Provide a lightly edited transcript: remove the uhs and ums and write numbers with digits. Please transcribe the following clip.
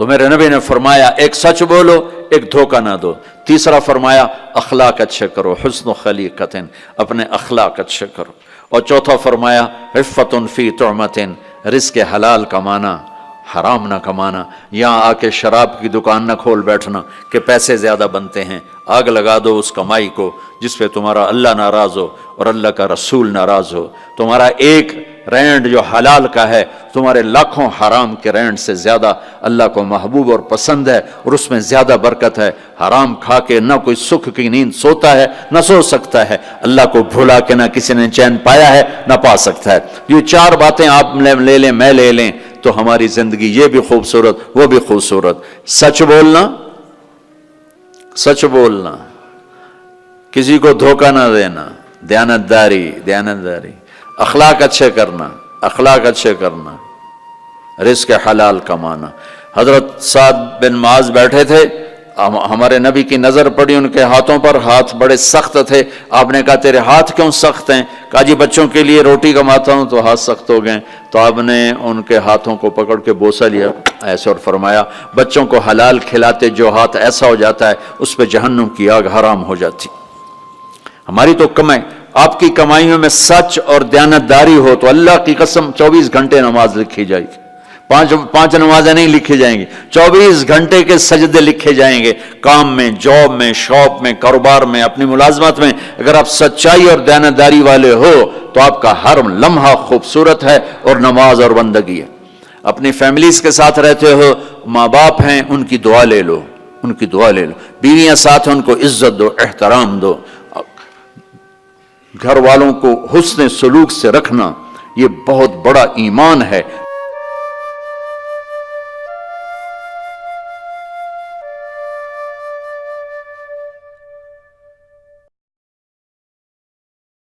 تو میرے نبی نے فرمایا ایک سچ بولو، ایک دھوکہ نہ دو۔ تیسرا فرمایا اخلاق اچھے کرو، حسن خلیقۃ، اپنے اخلاق اچھے کرو۔ اور چوتھا فرمایا عفۃ فی طعمۃ، رزق حلال کمانا، حرام نہ کمانا۔ یہاں آ کے شراب کی دکان نہ کھول بیٹھنا کہ پیسے زیادہ بنتے ہیں، آگ لگا دو اس کمائی کو جس پہ تمہارا اللہ ناراض ہو اور اللہ کا رسول ناراض ہو۔ تمہارا ایک رینڈ جو حلال کا ہے تمہارے لاکھوں حرام کے رینڈ سے زیادہ اللہ کو محبوب اور پسند ہے، اور اس میں زیادہ برکت ہے۔ حرام کھا کے نہ کوئی سکھ کی نیند سوتا ہے، نہ سو سکتا ہے۔ اللہ کو بھولا کے نہ کسی نے چین پایا ہے، نہ پا سکتا ہے۔ یہ چار باتیں آپ لے لیں، میں لے لیں تو ہماری زندگی یہ بھی خوبصورت، وہ بھی خوبصورت۔ سچ بولنا، سچ بولنا، کسی کو دھوکہ نہ دینا، دیانتداری، دیانتداری، اخلاق اچھے کرنا، اخلاق اچھے کرنا، رزق حلال کمانا۔ حضرت سعد بن معاذ بیٹھے تھے، ہمارے نبی کی نظر پڑی ان کے ہاتھوں پر، ہاتھ بڑے سخت تھے۔ آپ نے کہا تیرے ہاتھ کیوں سخت ہیں؟ کہا جی بچوں کے لیے روٹی کماتا ہوں تو ہاتھ سخت ہو گئے۔ تو آپ نے ان کے ہاتھوں کو پکڑ کے بوسہ لیا ایسے اور فرمایا بچوں کو حلال کھلاتے جو ہاتھ ایسا ہو جاتا ہے اس پہ جہنم کی آگ حرام ہو جاتی۔ ہماری تو کمائی، آپ کی کمائیوں میں سچ اور دیانتداری ہو تو اللہ کی قسم 24 گھنٹے نماز لکھی جائے گی۔ پانچ نمازیں نہیں لکھی جائیں گی، 24 گھنٹے کے سجدے لکھے جائیں گے۔ کام میں، جاب میں، شاپ میں، کاروبار میں، اپنی ملازمت میں اگر آپ سچائی اور دیانتداری والے ہو تو آپ کا ہر لمحہ خوبصورت ہے اور نماز اور بندگی ہے۔ اپنی فیملیز کے ساتھ رہتے ہو، ماں باپ ہیں ان کی دعا لے لو، ان کی دعا لے لو۔ بیویاں ساتھ ہیں ان کو عزت دو، احترام دو۔ گھر والوں کو حسن سلوک سے رکھنا یہ بہت بڑا ایمان ہے۔